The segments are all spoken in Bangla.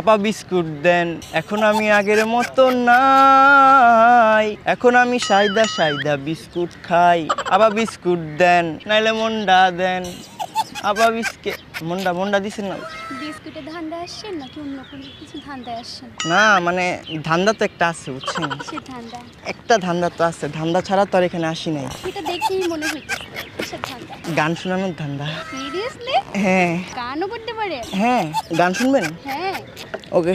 আপা বিস্কুট দেন, এখন আমি আগের মতো নাই, এখন আমি সাইদা সাইদা বিস্কুট খাই। আপা বিস্কুট দেন, নাইলে মন্ডা দেন। আপা বিস্কুট মন্ডা মন্ডা দিছেন না? বিস্কুটে ধান্দা আসছেন নাকি অন্য কোনো কিছু ধান্দায় আসছেন? না মানে ধান্দা তো একটা আছে বুঝছেন, কিসের ধান্দা? একটা ধান্দা তো আছে, ধান্দা ছাড়া তো আর এখানে আসি নাই। এটা দেখেই মনে হইতেছে কিসের ধান্দা। গান শোনানোর ধান্দা। সিরিয়াসলি? হ্যাঁ গানও করতে পারে? হ্যাঁ, গান শুনবেন? হ্যাঁ। ओके।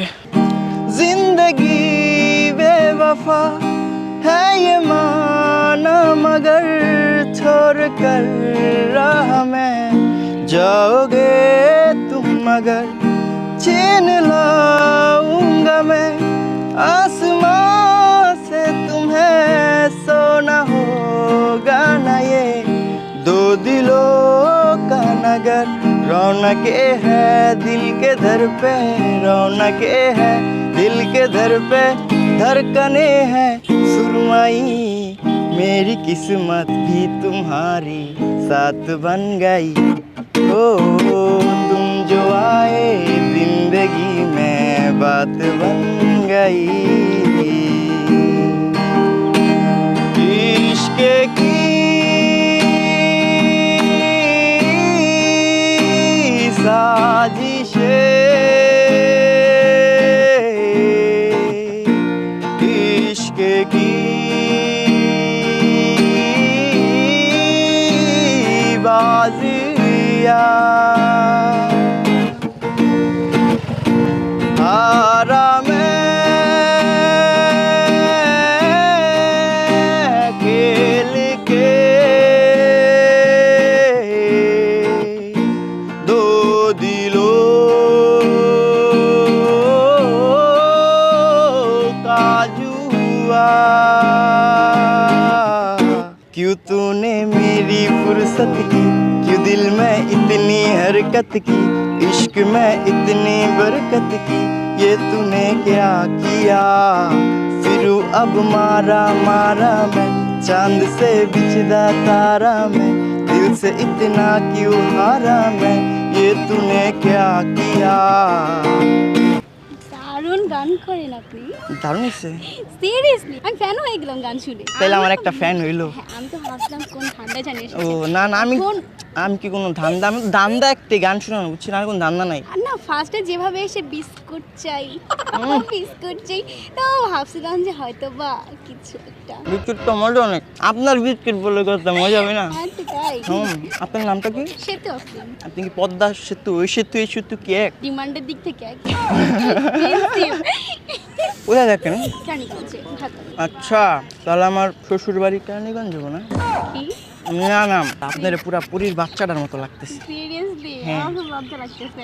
जिंदगी बेवफा है ये माना, मगर छोड़ कर राह में जाओगे तुम, मगर छीन लाऊंगा मैं आसमां से तुम्हें, सोना होगा ना ये दो दिलों का नगर। रौनके है दिल के दर पे, रौनके है दिल के दर पे, धड़कने हैं सुरमई, मेरी किस्मत भी तुम्हारी साथ बन गई। ओ तुम जो आए जिंदगी में बात बन गई। इश्क की साजिशें, इश्क की बाजियां, हारा मैं खेल के दो दिलों का जुआ। क्यों तूने मेरी फुर्सत की, क्यों दिल में इतनी हरकत की, इश्क में इतनी बरकत की, ये तूने क्या किया। फिर अब मारा मारा मैं, चांद से बिछदा तारा मैं, दिल से इतना क्यों हारा मैं, ये तूने क्या किया। দারুণ গান করেন আপনি। দারুণ হয়েছে। সিরিয়াসলি আমি ফ্যান হয়ে গেলাম গান শুনে। তাহলে আমার একটা ফ্যান হইলো। হ্যাঁ, আমি তো ভাবলাম কোন ধান্দা জানিস। ও না না, আমি কি কোনো ধান্দা, আমি ধান্দা একটি গান শোনানো বুঝছি না, আর কোনো ধান্দা নাই। আর না ফার্স্টে যেভাবে এসে বিস্কুট চাই বিস্কুট চাই, তো ভাবছিলাম যে হয়তো বা কিছু একটা। বিস্কুট তো মজা অনেক, আপনার বিস্কুট বলে কথা মজা হবে না। আচ্ছা তাই। আপনার নামটা কি? সেতু আফরিন। আপনি কি পদ্মা সেতু, ওই সেতু এই সেতু কি এক? ডিমান্ডের দিক থেকে এক। কোথায় থাকেন? কেরানীগঞ্জে, ঢাকা। আচ্ছা, তাহলে আমার শ্বশুর বাড়ি কেরানীগঞ্জ যাবো না? কি? না না, আপনার পুরা পুরীর বাচ্চাটার মতো লাগতেছে। সিরিয়াসলি হ্যাঁ। আমার খুব লজ্জা লাগতেছে।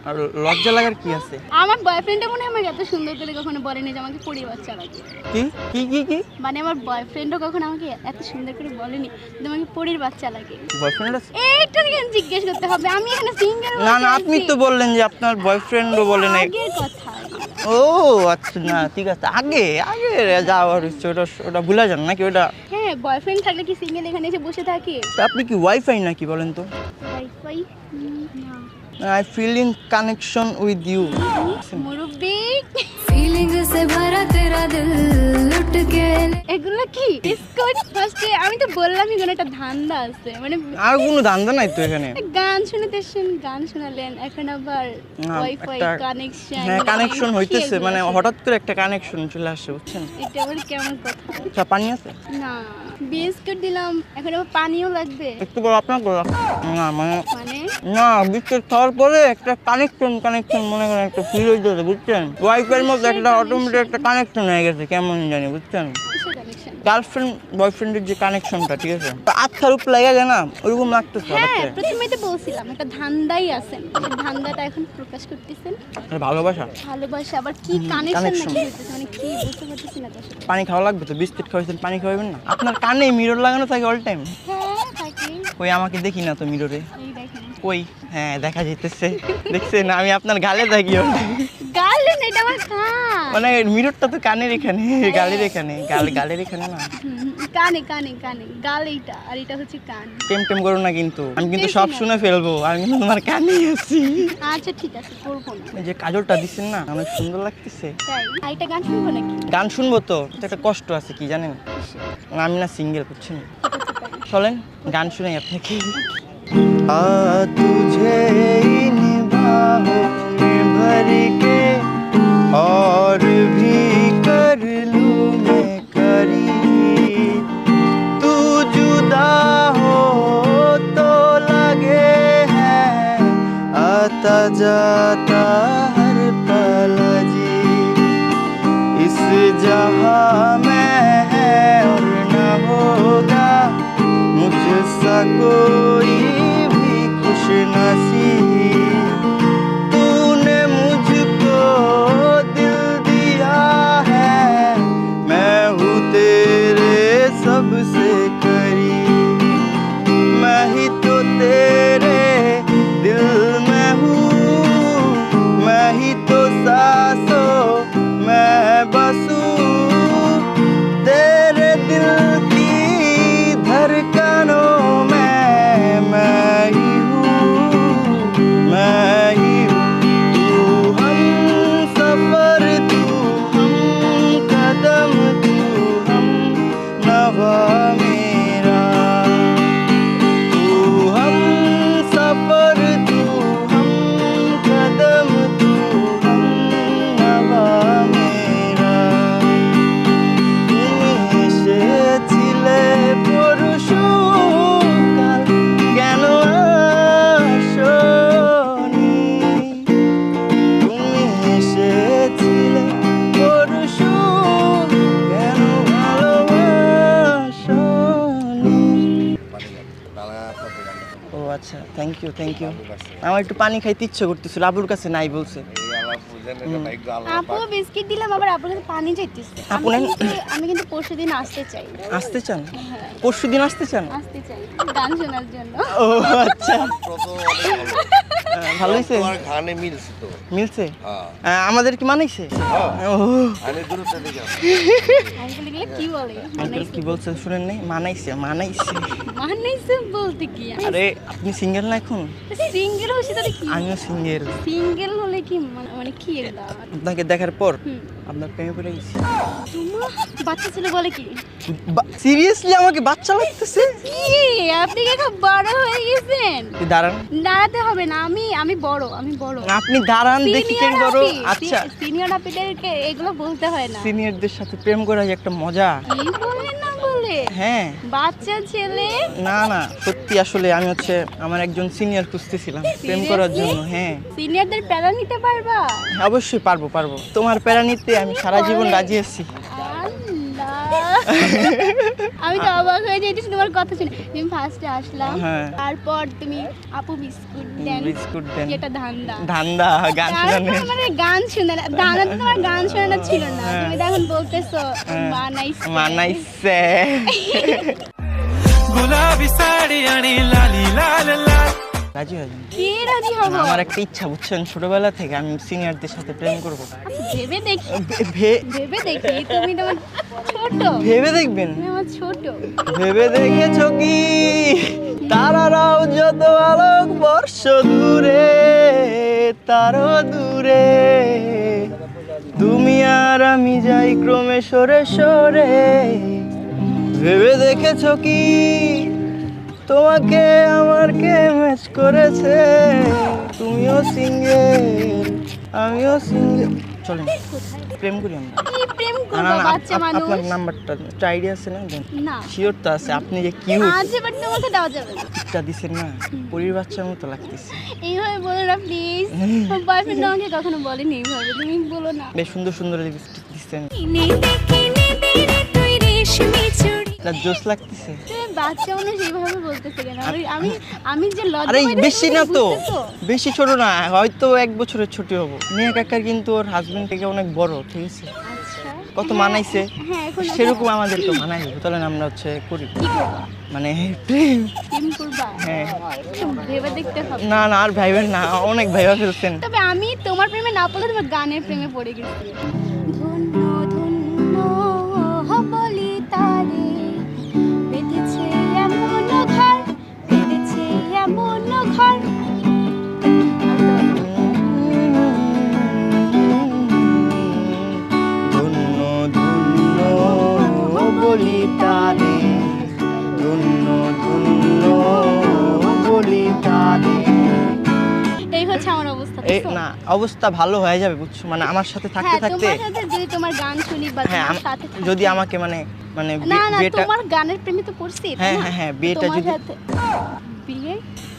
আর লজ্জা লাগার কি আছে? আমার বয়ফ্রেন্ডটা মনে হয় আমাকে এত সুন্দর করে কখনো বলেনি যে আমাকে পরীর বাচ্চা লাগে। কি কি কি কি? মানে আমার বয়ফ্রেন্ডও কখনো আমাকে এত সুন্দর করে বলেনি যে আমাকে পরীর বাচ্চা লাগে। বয়ফ্রেন্ড আছে? এইটা কেন জিজ্ঞেস করতে হবে, আমি এখানে সিঙ্গেল। না না, আপনি তো বললেন যে আপনার বয়ফ্রেন্ডও বলে নাই। আগের কথা। ও আচ্ছা, না ঠিক আছে, আগে আগে যাওয়ার হচ্ছে, ওটা ভুলে যান নাকি ওটা? হ্যাঁ, বয়ফ্রেন্ড থাকলে কি সিঙ্গেল এখানে এসে বসে থাকি? তা আপনি কি ওয়াইফাই নাকি বলেন তো? ওয়াইফাই না। I feel in connection with you. মুরব্বি फीलिंग से भरा तेरा दिल लुट के এগুলো কি বিস্কুট? ফার্স্টে আমি তো বললামই কোনো একটা ধান্দা আছে, মানে আর কোনো ধান্দা নাই তো এখানে। গান শুনতেছেন, গান শোনালেন, এখন আবার না, ওয়াইফাই একটা- কানেকশন। হ্যাঁ কানেকশন হইতেছে, মানে হঠাৎ করে একটা কানেকশন চলে আসছে বুঝছেন। এটা আবার কেমন কথা? আচ্ছা, পানি আছে? না, বিস্কুট দিলাম, এখন আবার পানিও লাগবে। একটু বড় আপনার বড়। না মানে মানে না, বিস্কুট খাওয়ার পরে একটা কানেকশন মনে করেন একটা ফিল হইতেছে বুঝছেন। ওয়াইফাই এর মধ্যে একটা অটোমেটিক একটা কানেকশন হয়ে গেছে, কেমন জানি বুঝছেন। কিসের কানেকশন? গার্লফ্রেন্ড বয়ফ্রেন্ডের যে কানেকশনটা, ঠিক আছে, আত্মার উপর লাগা যায় না, ওইরকম লাগতেছে হঠাৎ হ্যাঁ, করে। প্রথমেই তো বলছিলাম একটা ধান্দাই আছে, সেই ধান্দাটা এখন প্রকাশ করতেছেন। আর ভালোবাসা। ভালোবাসা আবার কি কানেকশন connection। নাকি হইতেছে, মানে কি বুঝতে পারতেছি না তো আসলে। পানি খাওয়া লাগবে তো, বিস্কুট খাওয়াইছেন, পানি খাওয়াবেন না? আপনার কানে মিরর লাগানো থাকে অল টাইম? হ্যাঁ থাকি। ওই আমাকে দেখি না তো মিররে। এই দেখেন কই? হ্যাঁ দেখা যাইতেছে, দেখছেন আমি আপনার গালে থাকি all time। গার্লেন, এটা আমার কান। মানে মিররটা তো কানের এখানে, গালের এখানে, গালের এখানে না। কানে কানে কানে, গাল এইটা আর এটা হচ্ছে কান। টেম টেম করো না কিন্তু, আমি কিন্তু সব শুনে ফেলবো, আমি কিন্তু তোমার কানে আছি। আচ্ছা ঠিক আছে, করবো না। এই যে কাজলটা দিচ্ছেন না, অনেক সুন্দর লাগতেছে। তাই আর এটা গান শুনবো নাকি? গান শুনবো তো, কিন্তু একটা কষ্ট আছে কি জানেন, আমি না সিঙ্গেল, বুঝছেন? চলেন গান শুনে আপনাকে। तुझे इन बाहों में भर के और भी कर लूं मैं करी, तू जुदा हो तो लगे है आता जाता हर पल जी, इस जहां में है और न होगा मुझसा कोई भी खुश नसीब, तूने मुझको दिल दिया है, मैं हूँ तेरे सबसे करीब, मैं ही तो तेरे दिल में हूँ, मैं ही तो सांसों मैं बसूं, तेरे दिल की धड़कनों में मैं ही हूँ, मैं ही हूँ, तू हम सफर, तू हम कदम, तू हम नवा मेरा, तू हम सफर, तू हम कदम, तू हम नवा मेरा, তুমি এসেছিলে পরশুকাল, কেন আসোনি, তুমি এসেছিলে পরশু, কেন ভালোবাসোনি। ও আচ্ছা, থ্যাংক ইউ থ্যাংক ইউ। আমার একটু পানি খাইতে ইচ্ছে করতেছিল, আবুর কাছে নাই বলছে। আপু বিস্কিট দিলাম, আবার আপুর কাছে পানি চাইতেছে। আপু নেন। আমি কিন্তু পরশুদিন আসতে চাই। আসতে চান? পরশু দিন আসতে চান? আসতে চাই গান শোনার জন্য। ও আচ্ছা, ভালো হয়েছে। তোমার গানে মিলছে তো। মিলছে? হ্যাঁ। আমাদের কি মানাইছে? ও আমি দূরে থেকে যাব। আঙ্কেল এগুলো কি বলে? আঙ্কেল কি বলছে শুনেন নাই? মানাইছে মানাইছে। মানাইছে বলতে কি? আরে আপনি সিঙ্গেল না এখন? সিঙ্গেল হইছে তাহলে কি? আমিও সিঙ্গেল। সিঙ্গেল হলে কি মানে কি এটা? আপনাকে দেখার পর হুম। আপনার প্রেমে পড়ে গেছি। তোমার বাচ্চা ছেলে বলে কি? সিরিয়াসলি আমাকে বাচ্চা লাগতেছে? কি আপনি কি খুব বড় হয়ে গেছেন? তুই দাঁড়ান। দাঁড়াতে হবে না, আমি বড়, আমি বড়। না, আপনি দাঁড়ান দেখি কেন বড়। আচ্ছা, সিনিয়র আপিদেরকে এগুলো বলতে হয় না। সিনিয়রদের সাথে প্রেম করা যে একটা মজা। কি বলেন না বলে? হ্যাঁ। বাচ্চা ছেলে? না না, সত্যি আসলে আমি আমার একজন সিনিয়র খুঁজতেছিলাম প্রেম করার জন্য। হ্যাঁ। সিনিয়রদের প্যারা নিতে পারবা? অবশ্যই পারবো পারবো, তোমার প্যারা নিতে আমি সারা জীবন রাজি আছি। আল্লাহ, আমি তো অবাক হয়ে যাইতেছি তোমার কথা শুনে। তুমি ফার্স্টে আসলাম, হ্যাঁ। তারপর তুমি আপু বিস্কুট দেন, বিস্কুট দেন, যেটা ধান্দা। ধান্দা, গান শোনানো। তারপর মানে গান শুনে না, ধান্দা তো তোমার গান শোনানো ছিল না। তুমি তো এখন বলতেছো মানাইছে। মানাইছে। गुलाबी साड़ी आणि लाली लाल लाल রাজি হয়ে যান। কে রাজি হবো? আমার একটা ইচ্ছা, বুঝছেন, ছোটবেলা থেকে আমি সিনিয়রদের সাথে প্রেম করবো। ভেবে দেখি, ভে- ভেবে দেখি। তুমি তোমার ছোট, ভেবে দেখবেন। তুমি আমার ছোট। ভেবে দেখেছো কি তারারাও যত আলোক বর্ষ দূরে, তারও দূরে, তুমি আর আমি যাই ক্রমে সরে সরে। ভেবে দেখেছো কি তোমাকে আমার কে ম্যাচ করেছে, তুমিও সিঙ্গেল আমিও সিঙ্গেল। চলেন প্রেম করি আমরা। কি প্রেম না, করবো না, বাচ্চা মানুষ? আপনার নাম্বারটা আইডিয়া আছে না? না শিওর তো আছে, আপনি যে কিউট আছে, বাট তোমাকে দেওয়া যাবে না। টা দিছেন না, পরীর বাচ্চার মতো লাগতেছে। এইভাবে বলো না প্লিজ। বয়ফ্রেন্ড আমাকে কখনো বলেনি এইভাবে, তুমি বলো না। বেশ সুন্দর সুন্দর লিপস্টিক দিচ্ছেন, জোস লাগতেছে। তুমি বাচ্চা মানুষ এইভাবে বলতেছে কেন? আমি যে লজ্জা আরে পাইতেছি, বেশি তুমি না তো, বুঝতেছো? বেশি ছোট না, হয়তো 1 বছরের ছোট হবো। মেয়ে কাকার কিন্তু ওর হাজবেন্ড থেকে অনেক বড়, ঠিক আছে? আচ্ছা, কত হ্যাঁ, মানাইছে হ্যাঁ, এখন সেরকম আমাদের তো মানাই। চলেন আমরা করি কি করবা? মানে প্রেম। প্রেম করবা? হ্যাঁ। একটু ভেবে দেখতে হবে। না না, আর ভাইবেন না, অনেক ভাইবা ফেলছেন। তবে আমি তোমার প্রেমে না পড়লে তোমার গানের প্রেমে পড়ে গেছি। ধন্য ধন্য বলি তারে দেখছো? না অবস্থা ভালো হয়ে যাবে বুঝছো, মানে আমার সাথে থাকতে হ্যাঁ থাকতে তোমার সাথে যদি তোমার গান শুনি বা হ্যাঁ তোমার সাথে থাকি। যদি আমাকে মানে মানে না না বিয়েটা তোমার গানের প্রেমে তো পড়ছি তাই হ্যাঁ, না? হ্যাঁ, হ্যাঁ, বিয়েটা তোমার যদি- সাথে বিয়ে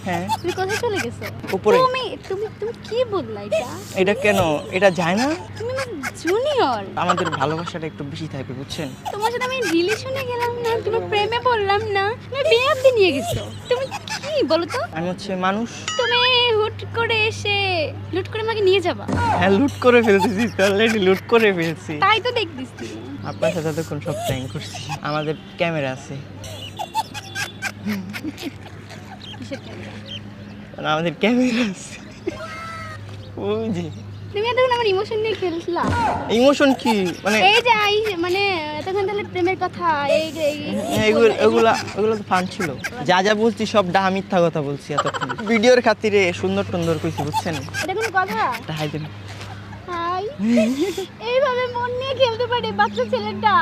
হ্যাঁ তুমি কোথায় চলে গেছো? উপরে। তুমি তুমি তুমি কি বললা এটা? এটা কেন এটা যায় না, তুমি আমার জুনিয়র। আমাদের ভালোবাসাটা একটু বেশি থাকবে বুঝছেন। তোমার সাথে আমি রিলেশনে গেলাম না, তোমার প্রেমে পড়লাম না, তুমি বিয়ে অব্দি নিয়ে গেছো। তুমি কি বলো তো? আমি হচ্ছে মানুষ। তুমি হুট করে এসে লুট করে আমাকে নিয়ে যাবা? হ্যাঁ লুট করে ফেলতেছি, অলরেডি লুট করে ফেলছি। তাই তো দেখতেছি। আপনার সাথে তখন সব প্র্যাঙ্ক করছি, আমাদের ক্যামেরা আছে, কিসের ক্যামেরা? মানে আমাদের ক্যামেরা আছে ওই যে। তুমি এতক্ষণ আমার ইমোশন নিয়ে খেলছিলা। ইমোশন কি মানে এই যে মানে এতক্ষণ তাহলে প্রেমের কথা এগুলা তো ফান ছিল, যা যা বলছি সব ডাহা মিথ্যা কথা বলছি এতক্ষণ, ভিডিওর খাতিরে সুন্দর টুন্দর কইছি বুঝছেন। এটা কোনো কথা? হাই দেন। হাই এইভাবে মন নিয়ে খেলতে পারে বাচ্চা ছেলেটা।